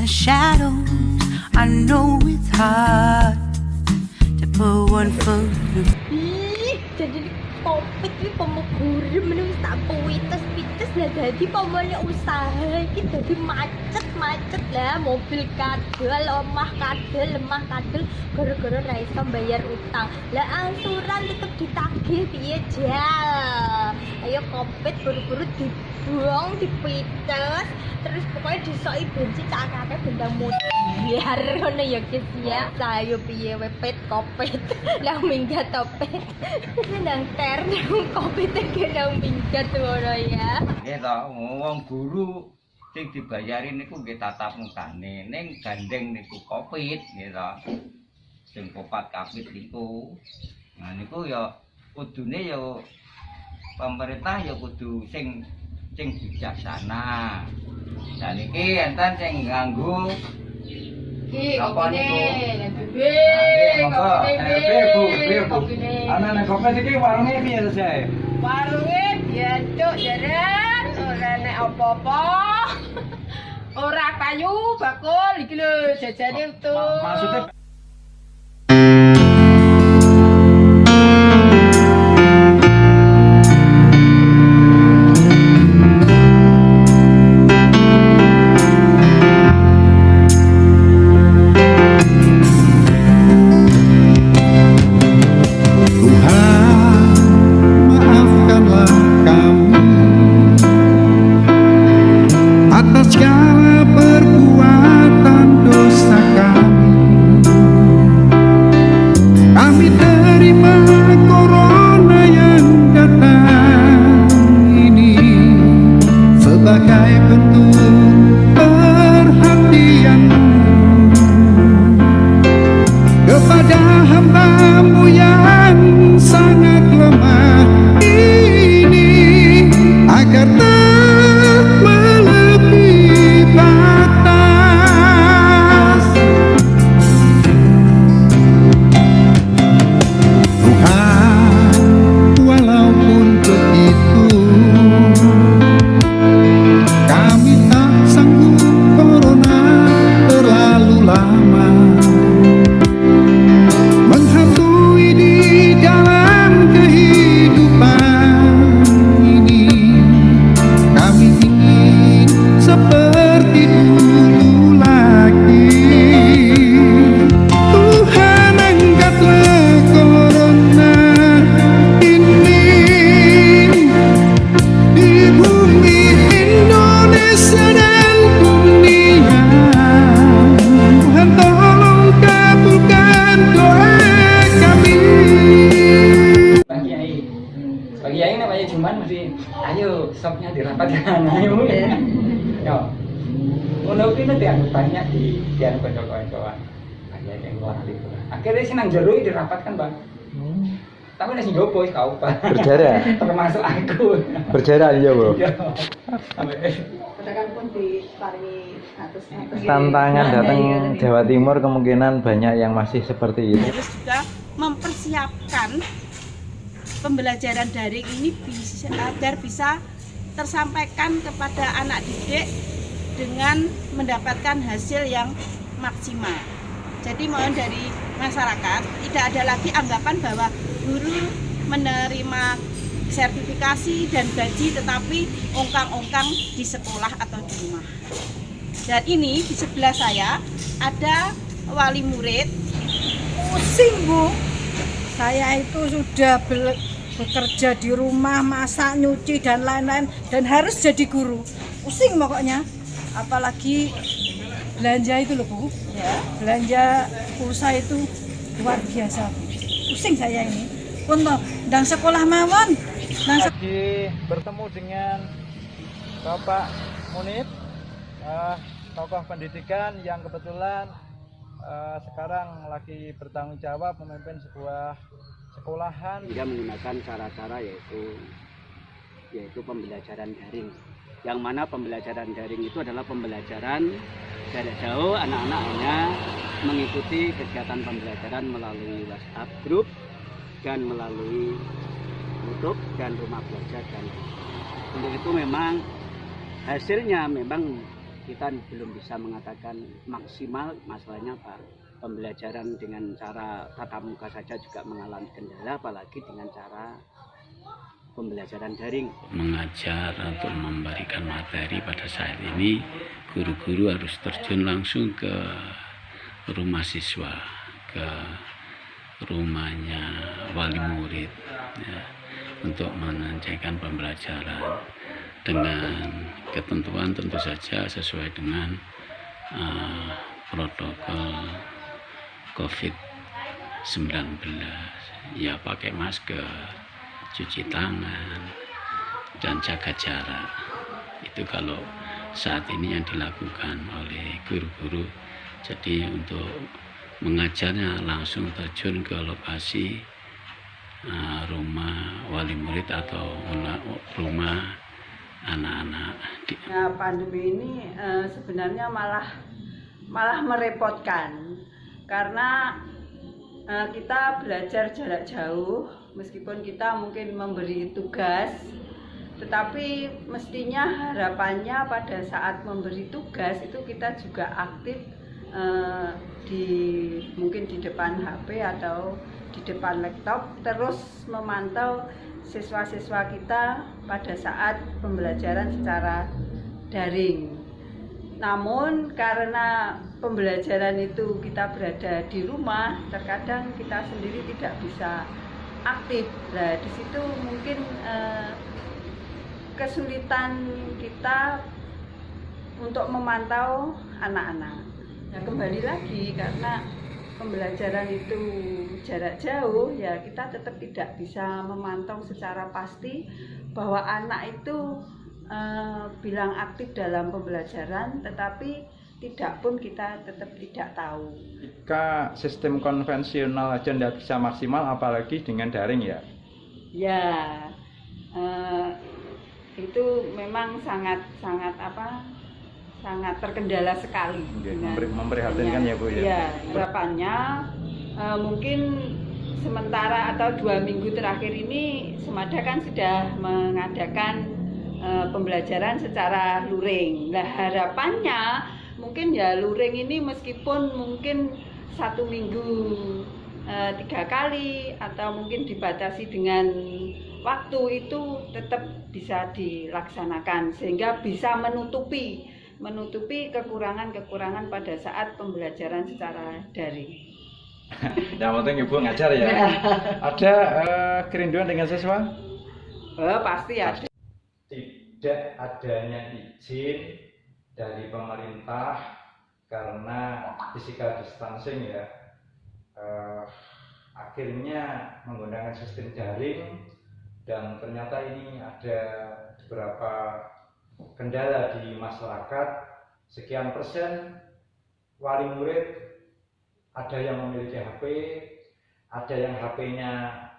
shadows. I know it's hard to put one foot in. Jadi Covid iki pemeguri menung tak pites lah dadi pamane usaha iki dadi macet lah, mobil kadal, lemah kadal gara-gara ra iso bayar utang. Lah angsuran tetep ditagih piye jal. Ayo Covid buru-buru dibuang, dipites, terus pokoknya disoki bensin cakake bendang biar ngono ya guys ya. Sayo piye wepet Covid lah minggat topet. Nang ter nang Covid iki nang minggat ngono ya. Nggih to, wong guru sing dibayari niku nggih tatap mukane, ning gandeng niku Covid nggih to. Sing popat Covid niku. Nah niku ya kudune ya pemerintah ya kudu sing bijaksana. Dan iki enten sing nganggo Iki apa niku? Anak-anak kopi iki warungnya piye to, Say? Warunge diaduk jaren, ora nek apa-apa. Ora kayu bakul iki lho jajane utuh. Maksudnya ayo sopnya dirapatkan ayo yo ngono kuwi nek dianu banyak di dianu kanca-kanca banyak yang luar itu akhirnya sih nang jero dirapatkan Bang tapi nek sing jopo wis kau berjarak termasuk aku berjarak ya bro Katakan pun diparingi tantangan datang Jawa Timur kemungkinan banyak yang masih seperti itu. Terus juga mempersiapkan pembelajaran daring ini agar bisa tersampaikan kepada anak didik dengan mendapatkan hasil yang maksimal. Jadi mohon dari masyarakat tidak ada lagi anggapan bahwa guru menerima sertifikasi dan gaji tetapi ongkang-ongkang di sekolah atau di rumah. Dan ini di sebelah saya ada wali murid. Pusing Bu, saya itu sudah bekerja di rumah, masak, nyuci dan lain-lain dan harus jadi guru. Pusing pokoknya, apalagi belanja itu loh Bu ya, belanja pulsa itu luar biasa Bu. Pusing saya ini untuk dan sekolah mawon. Lagi bertemu dengan Bapak Munib, tokoh pendidikan yang kebetulan sekarang lagi bertanggung jawab memimpin sebuah sekolahan. Dia menggunakan cara-cara yaitu pembelajaran daring. Yang mana pembelajaran daring itu adalah pembelajaran jarak jauh, anak-anak hanya mengikuti kegiatan pembelajaran melalui WhatsApp group dan melalui YouTube dan rumah belajar. Dan untuk itu memang hasilnya memang kita belum bisa mengatakan maksimal. Masalahnya apa? Pembelajaran dengan cara tatap muka saja juga mengalami kendala, apalagi dengan cara pembelajaran daring. Mengajar atau memberikan materi pada saat ini, guru-guru harus terjun langsung ke rumah siswa, ke rumahnya wali murid, ya, untuk mengerjakan pembelajaran dengan ketentuan tentu saja sesuai dengan protokol COVID-19, ya pakai masker, cuci tangan, dan jaga jarak. Itu kalau saat ini yang dilakukan oleh guru-guru. Jadi untuk mengajarnya langsung terjun ke lokasi rumah wali murid atau rumah anak-anak. Nah, pandemi ini sebenarnya malah merepotkan karena kita belajar jarak jauh, meskipun kita mungkin memberi tugas, tetapi mestinya harapannya pada saat memberi tugas itu kita juga aktif mungkin di depan HP atau di depan laptop, terus memantau siswa-siswa kita pada saat pembelajaran secara daring. Namun karena pembelajaran itu kita berada di rumah, terkadang kita sendiri tidak bisa aktif. Nah, di situ mungkin kesulitan kita untuk memantau anak-anak. Nah, kembali lagi karena pembelajaran itu jarak jauh, ya kita tetap tidak bisa memantau secara pasti bahwa anak itu bilang aktif dalam pembelajaran, tetapi tidak pun kita tetap tidak tahu. Jika sistem konvensional aja tidak bisa maksimal, apalagi dengan daring ya? Ya, itu memang sangat terkendala sekali. Memprihatinkan ya Bu ya? Ya, harapannya mungkin sementara atau 2 minggu terakhir ini Semada kan sudah mengadakan pembelajaran secara luring. Nah, harapannya mungkin ya luring ini meskipun mungkin 1 minggu 3 kali atau mungkin dibatasi dengan waktu, itu tetap bisa dilaksanakan sehingga bisa menutupi kekurangan-kekurangan pada saat pembelajaran secara daring. Yang penting Ibu ngajar ya. Ada kerinduan dengan siswa? Pasti ada. Tidak adanya izin dari pemerintah karena physical distancing ya, akhirnya menggunakan sistem daring, dan ternyata ini ada beberapa kendala di masyarakat. Sekian persen wali murid ada yang memiliki HP, ada yang HP-nya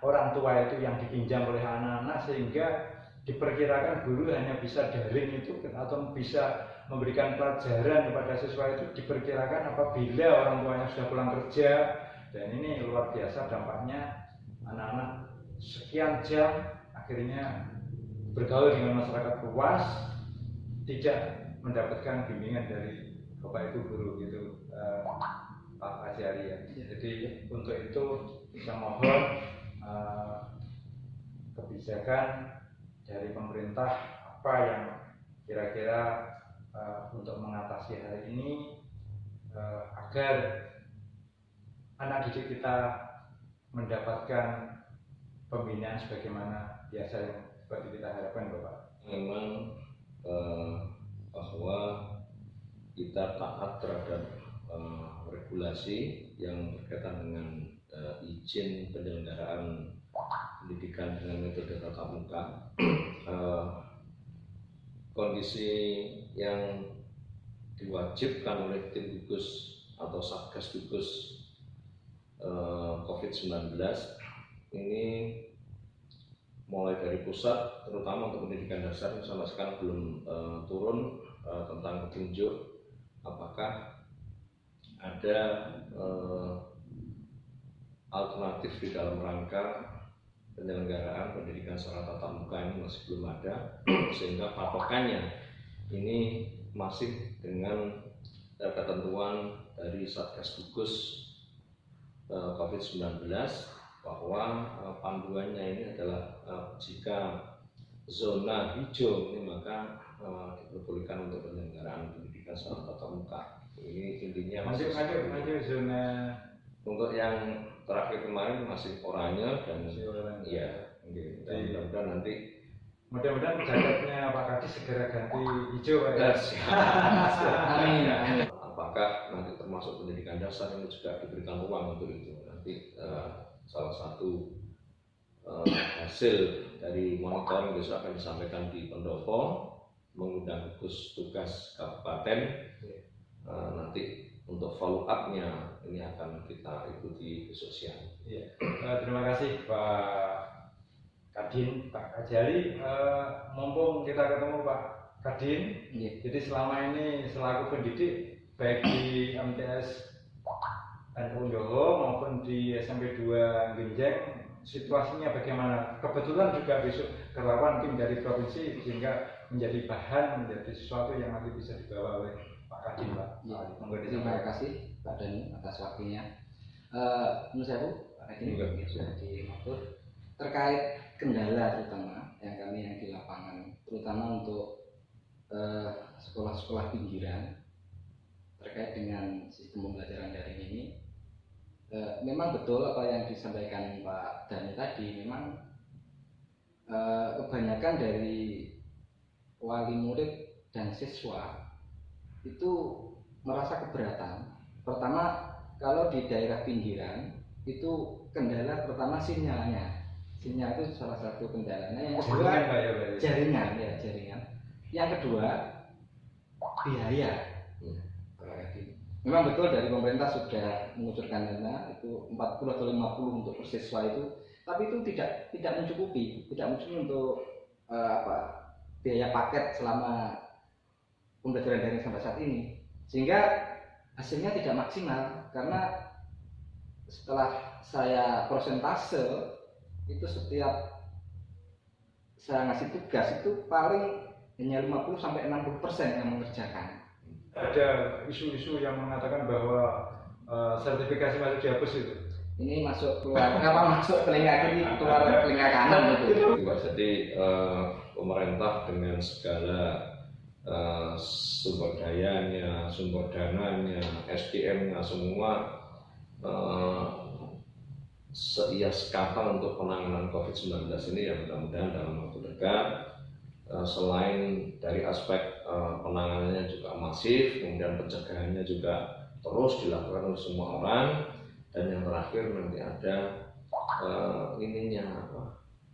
orang tua itu yang dipinjam oleh anak-anak, sehingga diperkirakan guru hanya bisa daring itu atau bisa memberikan pelajaran kepada siswa itu diperkirakan apabila orang tuanya sudah pulang kerja. Dan ini luar biasa dampaknya, anak-anak sekian jam akhirnya bergaul dengan masyarakat luas, tidak mendapatkan bimbingan dari Bapak Ibu guru gitu, Pak Ajari ya. Jadi untuk itu saya mohon kebijakan dari pemerintah apa yang kira-kira untuk mengatasi hal ini, agar anak didik kita mendapatkan pembinaan sebagaimana biasa yang seperti kita harapkan, Bapak. Memang bahwa kita taat terhadap regulasi yang berkaitan dengan izin penyelenggaraan pendidikan dengan metode tatap muka. Kondisi yang diwajibkan oleh tim gugus atau satgas gugus COVID-19 ini mulai dari pusat, terutama untuk pendidikan dasar sampai sekarang belum turun tentang petunjuk apakah ada alternatif di dalam rangka penyelenggaraan pendidikan secara tatap muka. Ini masih belum ada, sehingga patokannya ini masih dengan ketentuan dari Satgas Gugus COVID-19 bahwa panduannya ini adalah jika zona hijau ini maka diperbolehkan untuk penyelenggaraan pendidikan secara tatap muka. Ini intinya masih zona. Untuk yang terakhir kemarin masih oranye dan ya, mudah-mudahan nanti mudah-mudahan jaketnya Pak Kadis segera ganti hijau Pak ya. Amin. Apakah nanti termasuk pendidikan dasar ini juga diberikan ruang untuk itu? Nanti salah satu hasil dari monitoring besok akan disampaikan di Pendopo, mengundang gugus tugas kabupaten. Nanti untuk follow up-nya ini akan kita ikuti besok siang. Ya. Terima kasih Pak Kadin, Pak Kajari. Mumpung kita ketemu Pak Kadin, jadi selama ini selaku pendidik baik di MTS NU Jowo maupun di SMP 2 Genjeng, situasinya bagaimana? Kebetulan juga besok relawan tim dari provinsi sehingga menjadi bahan, menjadi sesuatu yang nanti bisa dibawa oleh Pak Kadin, Pak. Terima kasih Pak Dani atas waktunya. Menurut saya Pak Kadin sudah dimaksud terkait kendala terutama yang di lapangan, terutama untuk sekolah-sekolah pinggiran terkait dengan sistem pembelajaran daring ini. Memang betul apa yang disampaikan Pak Dani tadi, memang kebanyakan dari wali murid dan siswa itu merasa keberatan. Pertama, kalau di daerah pinggiran itu kendala pertama sinyalnya. Sinyal itu salah satu kendalanya. Yang kedua jaringan. Yang kedua biaya. Memang betul dari pemerintah sudah mengucurkan dana itu 40 atau 50 untuk per siswa itu, tapi itu tidak mencukupi untuk biaya paket selama pembelajaran daring sampai saat ini, sehingga hasilnya tidak maksimal. Karena setelah saya persentase itu setiap saya ngasih tugas itu paling hanya 50 sampai 60% yang mengerjakan. Ada isu-isu yang mengatakan bahwa sertifikasi masuk dihapus itu. Ini masuk keluar, masuk telinga kiri keluar telinga kanan gitu. Jadi pemerintah dengan segala sumber dayanya, sumber dananya, SDM-nya semua seia sekata untuk penanganan COVID-19 ini ya, mudah-mudahan dalam waktu dekat selain dari aspek penanganannya juga masif, kemudian pencegahannya juga terus dilakukan oleh semua orang, dan yang terakhir nanti ada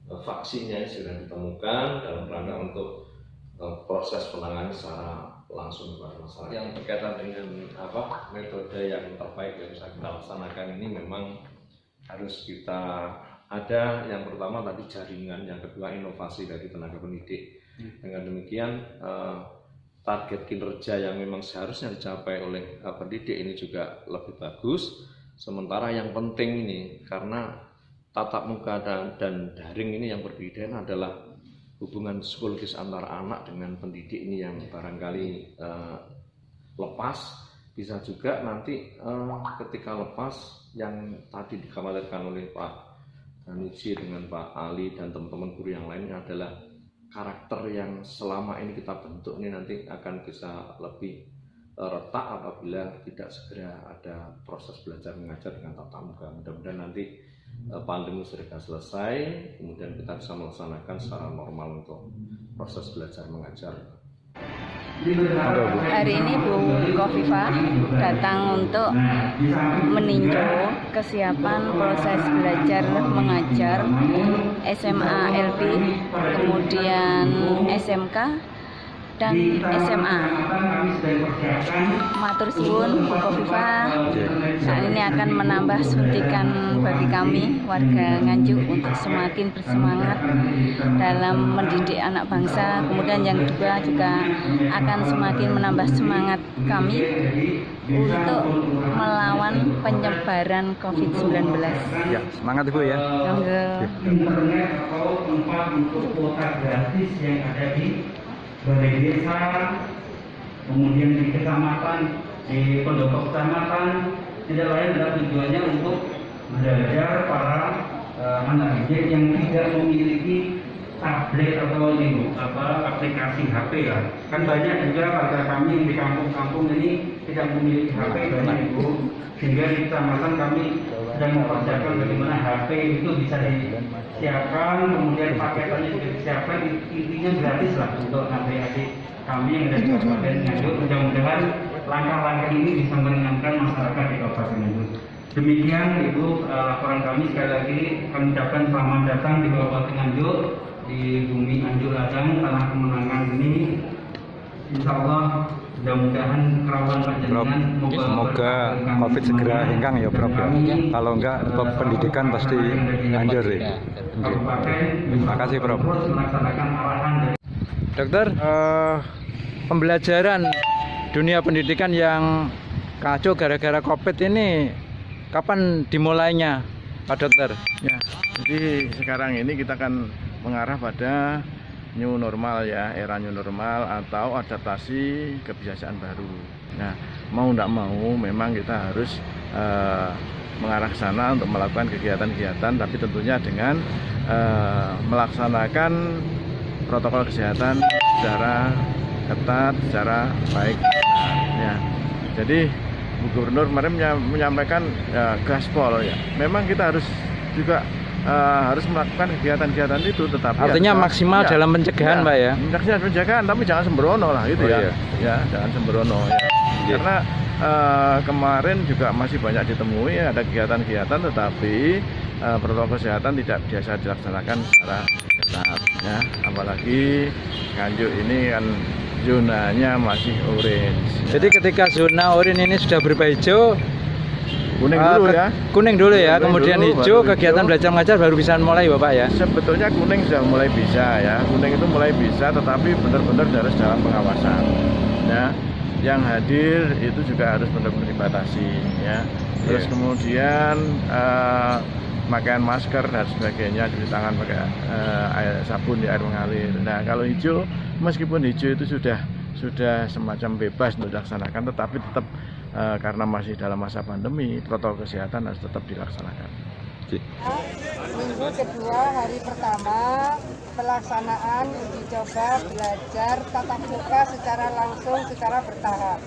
vaksinnya sudah ditemukan dalam rangka untuk proses penanganan secara langsung kepada masyarakat. Yang berkaitan dengan metode yang terbaik yang bisa kita laksanakan ini memang harus kita ada yang pertama tadi jaringan, yang kedua inovasi dari tenaga pendidik. Dengan demikian target kinerja yang memang seharusnya dicapai oleh pendidik ini juga lebih bagus. Sementara yang penting ini karena tatap muka dan daring ini yang berbeda adalah hubungan psikologis antara anak dengan pendidik ini yang barangkali lepas. Bisa juga nanti ketika lepas yang tadi dikhawatirkan oleh Pak Danuji dengan Pak Ali dan teman-teman guru yang lainnya adalah karakter yang selama ini kita bentuk ini nanti akan bisa lebih retak apabila tidak segera ada proses belajar mengajar dengan tatap muka. Mudah-mudahan nanti pandemi segera selesai, kemudian kita bisa melaksanakan secara normal untuk proses belajar mengajar. Hari ini Bu Kofifa datang untuk meninjau kesiapan proses belajar mengajar SMA LP, kemudian SMK dan SMA. Matur suwun Bu Kofifa. Nah, ini akan menambah suntikan bagi kami warga Nganjuk untuk semakin bersemangat dalam mendidik anak bangsa. Kemudian yang kedua juga akan semakin menambah semangat kami untuk melawan penyebaran COVID-19. Ya, semangat Ibu ya. Internet atau tempat untuk kuota gratis yang ada di balai desa kemudian di kecamatan, di pendopo kecamatan, tidak lain adalah tujuannya untuk belajar para anak didik yang tidak memiliki tablet atau aplikasi HP lah. Kan banyak juga warga kami yang di kampung-kampung ini tidak memiliki HP banyak Ibu. Sehingga di kecamatan kami sedang mempersiapkan bagaimana HP itu bisa disiapkan, kemudian paketannya juga disiapkan, intinya gratis lah untuk adik-adik kami yang ada di Kabupaten Nganjuk. Mudah-mudahan langkah-langkah ini bisa meringankan masyarakat di Kabupaten Nganjuk. Demikian Ibu laporan kami. Sekali lagi kami ucapkan selamat datang di Kabupaten Nganjuk, di bumi Nganjuk Ladang, tanah kemenangan ini. Insya Allah mudah-mudahan kerawan panjenengan semoga COVID segera hengkang ya Prof ya. Kalau enggak pendidikan pasti hancur ya. Terima kasih Prof. Dokter, pembelajaran dunia pendidikan yang kacau gara-gara COVID ini kapan dimulainya Pak Dokter? Ya, jadi sekarang ini kita akan mengarah pada new normal ya, era new normal atau adaptasi kebiasaan baru. Nah, mau tidak mau memang kita harus mengarah ke sana untuk melakukan kegiatan-kegiatan, tapi tentunya dengan melaksanakan protokol kesehatan secara ketat, secara baik. Ya, jadi Bu Gubernur kemarin menyampaikan gaspol ya. Memang kita harus juga harus melakukan kegiatan-kegiatan itu, tetapi artinya maksimal ya, dalam pencegahan Pak ya. Maksimal pencegahan, tapi jangan sembrono lah gitu ya. Ya, jangan sembrono ya. Karena kemarin juga masih banyak ditemui ada kegiatan-kegiatan, tetapi protokol kesehatan tidak biasa dilaksanakan secara ketat ya. Apalagi Nganjuk ini kan zonanya masih orange. Jadi ketika zona orange ini sudah berubah hijau, kuning dulu ya. Kuning dulu ya, kemudian dulu, hijau, kegiatan belajar mengajar baru bisa mulai Bapak ya. Sebetulnya kuning sudah mulai bisa ya. Kuning itu mulai bisa, tetapi benar-benar harus dalam pengawasan. Ya. Yang hadir itu juga harus benar-benar dibatasi ya. Terus kemudian pakaian masker dan sebagainya, cuci tangan pakai air sabun di air mengalir. Nah, kalau hijau, meskipun hijau itu sudah semacam bebas untuk dilaksanakan, tetapi tetap karena masih dalam masa pandemi, protokol kesehatan harus tetap dilaksanakan. Minggu kedua hari pertama pelaksanaan uji coba belajar tatap muka secara langsung secara bertahap.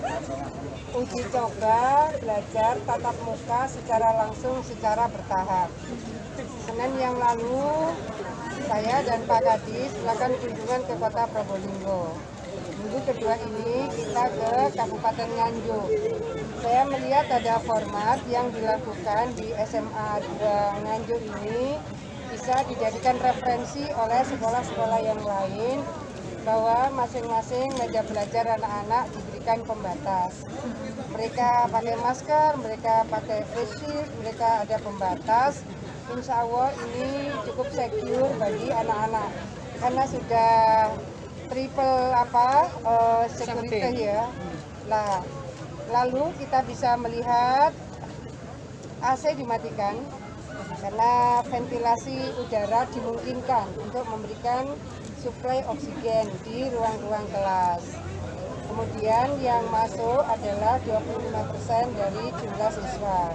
Uji coba belajar tatap muka secara langsung secara bertahap. Senin yang lalu saya dan Pak Kadis melakukan kunjungan ke Kota Probolinggo. Minggu kedua ini kita ke Kabupaten Nganjuk. Saya melihat ada format yang dilakukan di SMA 2 Nganjuk ini bisa dijadikan referensi oleh sekolah-sekolah yang lain, bahwa masing-masing meja belajar anak-anak diberikan pembatas. Mereka pakai masker, mereka pakai face shield, mereka ada pembatas. Insya Allah ini cukup secure bagi anak-anak karena sudah triple security ya. Nah, lalu kita bisa melihat AC dimatikan karena ventilasi udara dimungkinkan untuk memberikan suplai oksigen di ruang-ruang kelas. Kemudian yang masuk adalah 25% dari jumlah siswa.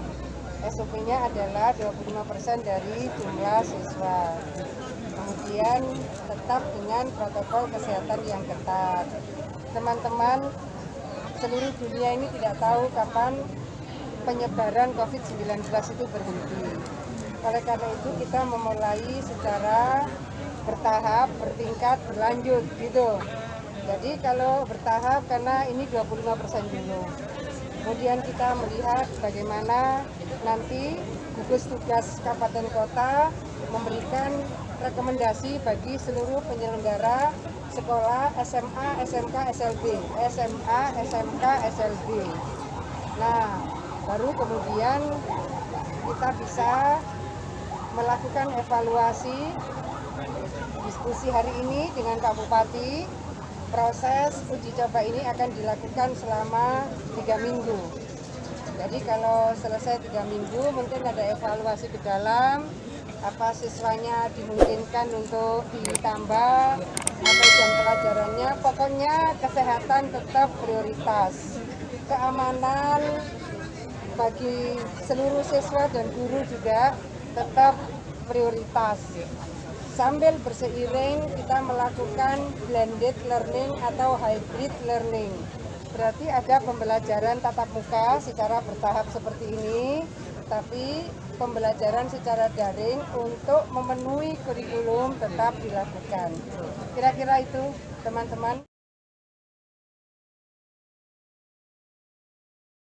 SOP-nya adalah 25% dari jumlah siswa. Kemudian tetap dengan protokol kesehatan yang ketat. Teman-teman, seluruh dunia ini tidak tahu kapan penyebaran COVID-19 itu berhenti. Oleh karena itu kita memulai secara bertahap, bertingkat, berlanjut gitu. Jadi kalau bertahap karena ini 25% dulu. Kemudian kita melihat bagaimana nanti gugus tugas kabupaten kota memberikan rekomendasi bagi seluruh penyelenggara sekolah SMA, SMK, SLB, SMA, SMK, SLB. Nah, baru kemudian kita bisa melakukan evaluasi diskusi hari ini dengan Pak Bupati. Proses uji coba ini akan dilakukan selama 3 minggu. Jadi kalau selesai 3 minggu mungkin ada evaluasi ke dalam, apa siswanya dimungkinkan untuk ditambah, atau jam pelajarannya, pokoknya kesehatan tetap prioritas. Keamanan bagi seluruh siswa dan guru juga tetap prioritas. Sambil berseiring kita melakukan blended learning atau hybrid learning. Berarti ada pembelajaran tatap muka secara bertahap seperti ini, tapi pembelajaran secara daring untuk memenuhi kurikulum tetap dilakukan. Kira-kira itu teman-teman.